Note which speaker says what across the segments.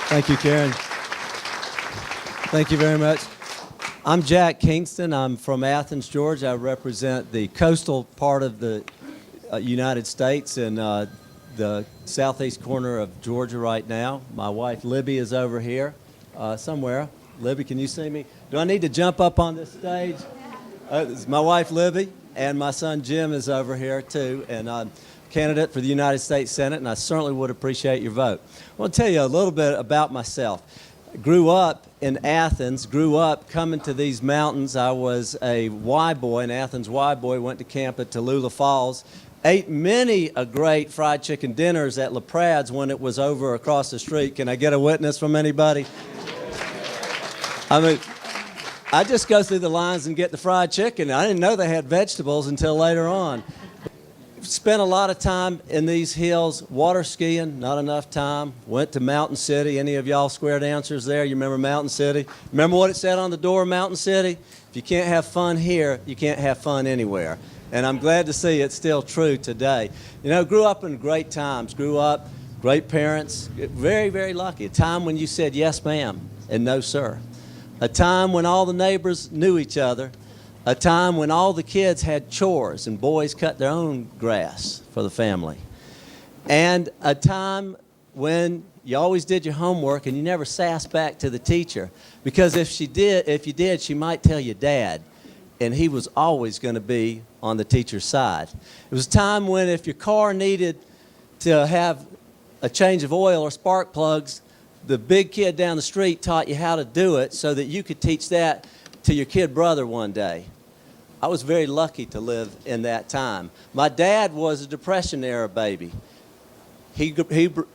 Speaker 1: Thank you, Karen. Thank you very much. I'm Jack Kingston. I'm from Athens, Georgia. I represent the coastal part of the United States in the southeast corner of Georgia right now. My wife, Libby, is over here somewhere. Libby, can you see me? Do I need to jump up on this stage? This is my wife, Libby, and my son, Jim, is over here, too. And I'm a candidate for the United States Senate, and I certainly would appreciate your vote. I want to tell you a little bit about myself. Grew up in Athens, grew up coming to these mountains. I was a Y boy, an Athens Y boy, went to camp at Tallulah Falls, ate many a great fried chicken dinners at La Prad's when it was over across the street. Can I get a witness from anybody? I mean, I just go through the lines and get the fried chicken. I didn't know they had vegetables until later on. Spent a lot of time in these hills, water skiing, not enough time. Went to Mountain City. Any of y'all square dancers there? You remember Mountain City? Remember what it said on the door of Mountain City? If you can't have fun here, you can't have fun anywhere. And I'm glad to see it's still true today. You know, grew up in great times. Grew up, great parents, very, very lucky. A time when you said yes, ma'am, and no, sir. A time when all the neighbors knew each other. A time when all the kids had chores and boys cut their own grass for the family. And a time when you always did your homework and you never sassed back to the teacher, because if you did, she might tell your dad, and he was always going to be on the teacher's side. It was a time when if your car needed to have a change of oil or spark plugs, the big kid down the street taught you how to do it so that you could teach that to your kid brother one day. I was very lucky to live in that time. My dad was a Depression-era baby. He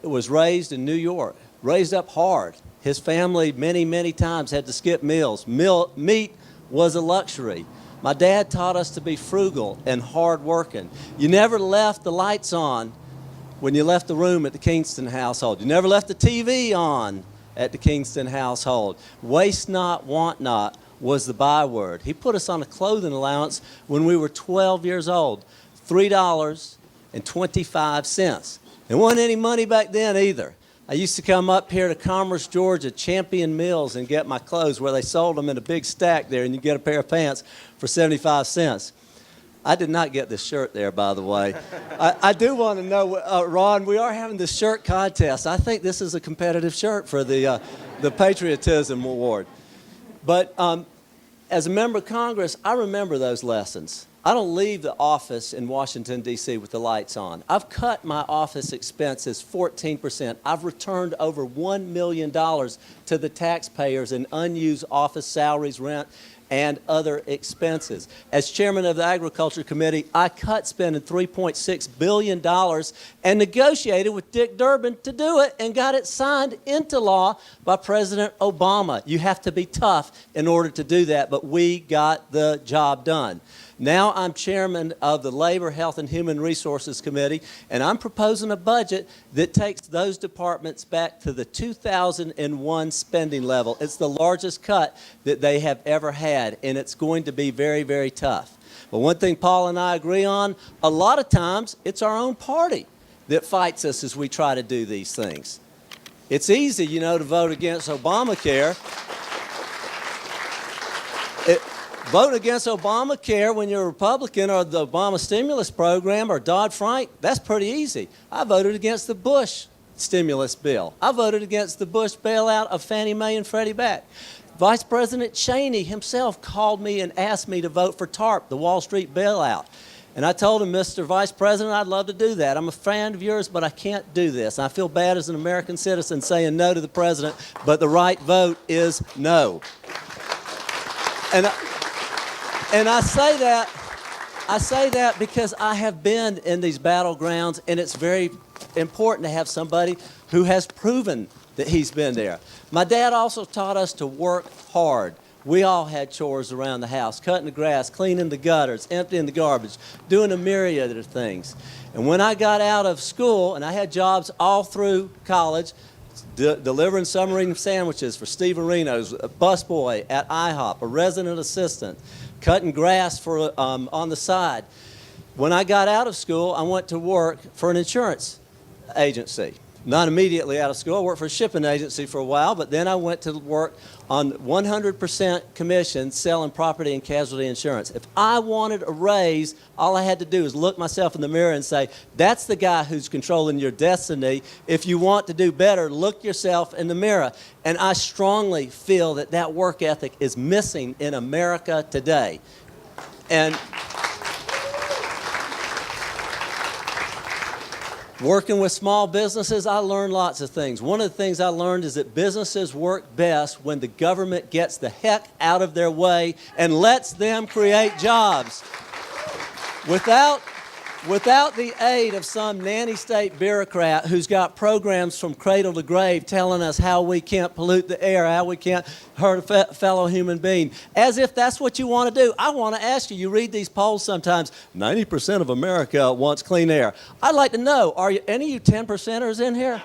Speaker 1: was raised in New York, raised up hard. His family many, many times had to skip meals. Meat was a luxury. My dad taught us to be frugal and hard-working. You never left the lights on when you left the room at the Kingston household. You never left the TV on at the Kingston household. Waste not, want not was the byword. He put us on a clothing allowance when we were 12 years old, $3.25. There wasn't any money back then either. I used to come up here to Commerce, Georgia, Champion Mills, and get my clothes where they sold them in a big stack there, and you get a pair of pants for 75 cents. I did not get this shirt there, by the way. I do want to know, Ron, we are having this shirt contest. I think this is a competitive shirt for the Patriotism Award. But as a member of Congress, I remember those lessons. I don't leave the office in Washington, D.C. with the lights on. I've cut my office expenses 14%. I've returned over $1 million to the taxpayers in unused office salaries, rent, and other expenses. As chairman of the Agriculture Committee, I cut spending $3.6 billion and negotiated with Dick Durbin to do it and got it signed into law by President Obama. You have to be tough in order to do that, but we got the job done. Now I'm chairman of the Labor, Health, and Human Resources Committee, and I'm proposing a budget that takes those departments back to the 2001 spending level. It's the largest cut that they have ever had, and it's going to be very, very tough. But one thing Paul and I agree on, a lot of times it's our own party that fights us as we try to do these things. It's easy, you know, to vote against Obamacare. Vote against Obamacare when you're a Republican, or the Obama stimulus program, or Dodd-Frank, that's pretty easy. I voted against the Bush stimulus bill. I voted against the Bush bailout of Fannie Mae and Freddie Mac. Vice President C.H.A.R.G.E himself called me and asked me to vote for TARP, the Wall Street bailout. And I told him, Mr. Vice President, I'd love to do that. I'm a fan of yours, but I can't do this. I feel bad as an American citizen saying no to the president, but the right vote is no. And I say that because I have been in these battlegrounds, and it's very important to have somebody who has proven that he's been there. My dad also taught us to work hard. We all had chores around the house, cutting the grass, cleaning the gutters, emptying the garbage, doing a myriad of things. And when I got out of school, and I had jobs all through college, delivering submarine sandwiches for Steve Areno's, a busboy at IHOP, a resident assistant, cutting grass for on the side. When I got out of school, I went to work for an insurance agency. not immediately out of school. I worked for a shipping agency for a while, but then I went to work on 100% commission selling property and casualty insurance. If I wanted a raise, all I had to do was look myself in the mirror and say, that's the guy who's controlling your destiny. If you want to do better, look yourself in the mirror. And I strongly feel that that work ethic is missing in America today. And working with small businesses, I learned lots of things. One of the things I learned is that businesses work best when the government gets the heck out of their way and lets them create jobs. Without the aid of some nanny state bureaucrat who's got programs from cradle to grave telling us how we can't pollute the air, how we can't hurt a fellow human being, as if that's what you want to do. I want to ask you, you read these polls sometimes, 90% of America wants clean air. I'd like to know, are any of you 10%ers in here?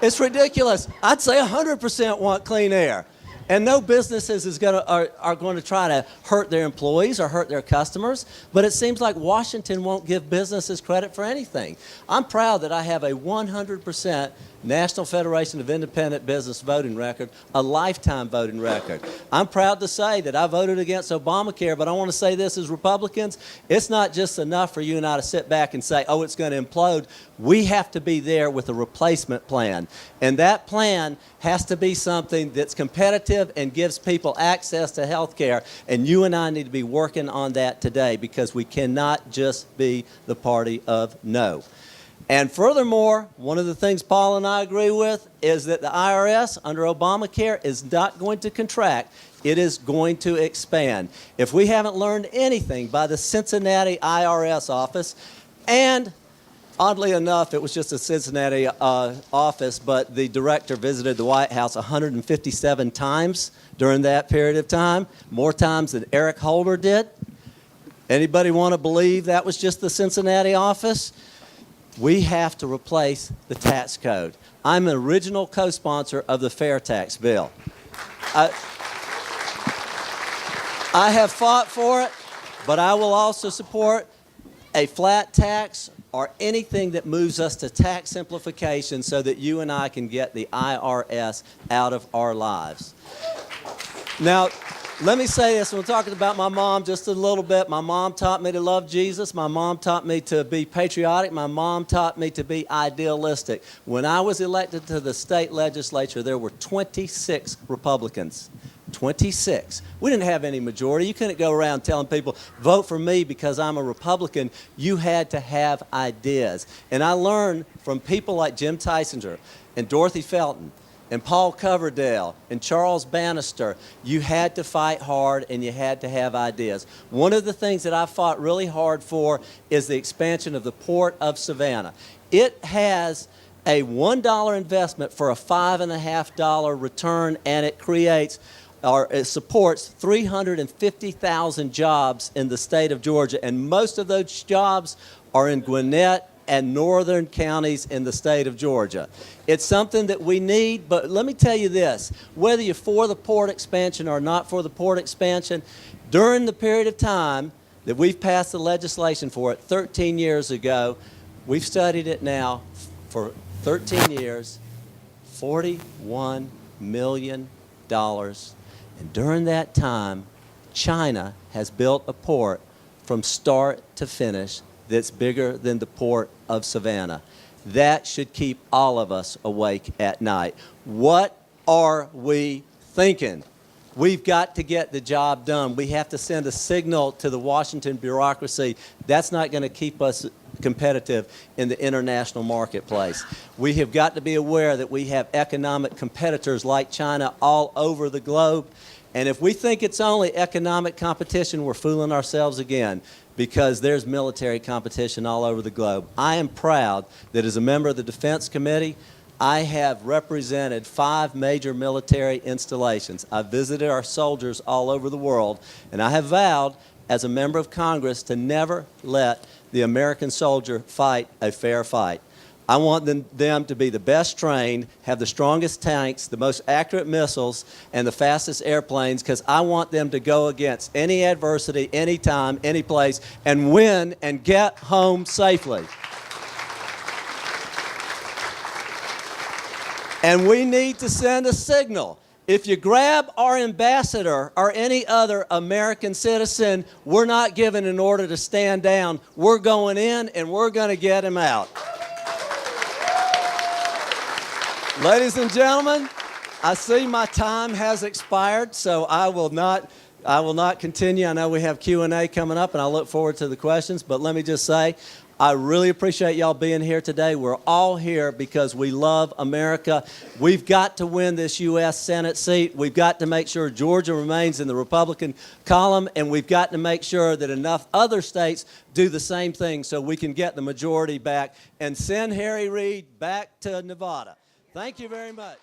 Speaker 1: It's ridiculous. I'd say 100% want clean air. And no businesses are going to try to hurt their employees or hurt their customers, but it seems like Washington won't give businesses credit for anything. I'm proud that I have a 100% National Federation of Independent Business voting record, a lifetime voting record. I'm proud to say that I voted against Obamacare, but I want to say this as Republicans, it's not just enough for you and I to sit back and say, oh, it's going to implode. We have to be there with a replacement plan. And that plan has to be something that's competitive and gives people access to health care. And you and I need to be working on that today because we cannot just be the party of no. And furthermore, one of the things Paul and I agree with is that the IRS under Obamacare is not going to contract. It is going to expand. If we haven't learned anything by the Cincinnati IRS office, and oddly enough, it was just a Cincinnati office, but the director visited the White House 157 times during that period of time, more times than Eric Holder did. Anybody want to believe that was just the Cincinnati office? We have to replace the tax code. I'm an original co-sponsor of the fair tax bill. I have fought for it, but I will also support a flat tax or anything that moves us to tax simplification so that you and I can get the IRS out of our lives. Now, let me say this. We're talking about my mom just a little bit. My mom taught me to love Jesus. My mom taught me to be patriotic. My mom taught me to be idealistic. When I was elected to the state legislature, there were 26 Republicans. 26. We didn't have any majority. You couldn't go around telling people, vote for me because I'm a Republican. You had to have ideas. And I learned from people like Jim Tysinger and Dorothy Felton and Paul Coverdale and Charles Bannister. You had to fight hard and you had to have ideas. One of the things that I fought really hard for is the expansion of the Port of Savannah. It has a $1 investment for a $5.50 return, and it creates or it supports 350,000 jobs in the state of Georgia, and most of those jobs are in Gwinnett and northern counties in the state of Georgia. It's something that we need, but let me tell you this, whether you're for the port expansion or not for the port expansion, during the period of time that we've passed the legislation for it 13 years ago, we've studied it now for 13 years, $41 million. And during that time, China has built a port from start to finish that's bigger than the Port of Savannah. That should keep all of us awake at night. What are we thinking? We've got to get the job done. We have to send a signal to the Washington bureaucracy. That's not going to keep us competitive in the international marketplace. We have got to be aware that we have economic competitors like China all over the globe. And if we think it's only economic competition, we're fooling ourselves again, because there's military competition all over the globe. I am proud that as a member of the Defense Committee, I have represented 5 major military installations. I've visited our soldiers all over the world, and I have vowed as a member of Congress to never let the American soldier fight a fair fight. I want them to be the best trained, have the strongest tanks, the most accurate missiles, and the fastest airplanes, because I want them to go against any adversity, anytime, any place, and win and get home safely. And we need to send a signal. If you grab our ambassador or any other American citizen, we're not giving an order to stand down. We're going in and we're going to get him out. Ladies and gentlemen, I see my time has expired, so I will not continue. I know we have Q&A coming up, and I look forward to the questions. But let me just say, I really appreciate y'all being here today. We're all here because we love America. We've got to win this U.S. Senate seat. We've got to make sure Georgia remains in the Republican column, and we've got to make sure that enough other states do the same thing so we can get the majority back and send Harry Reid back to Nevada. Thank you very much.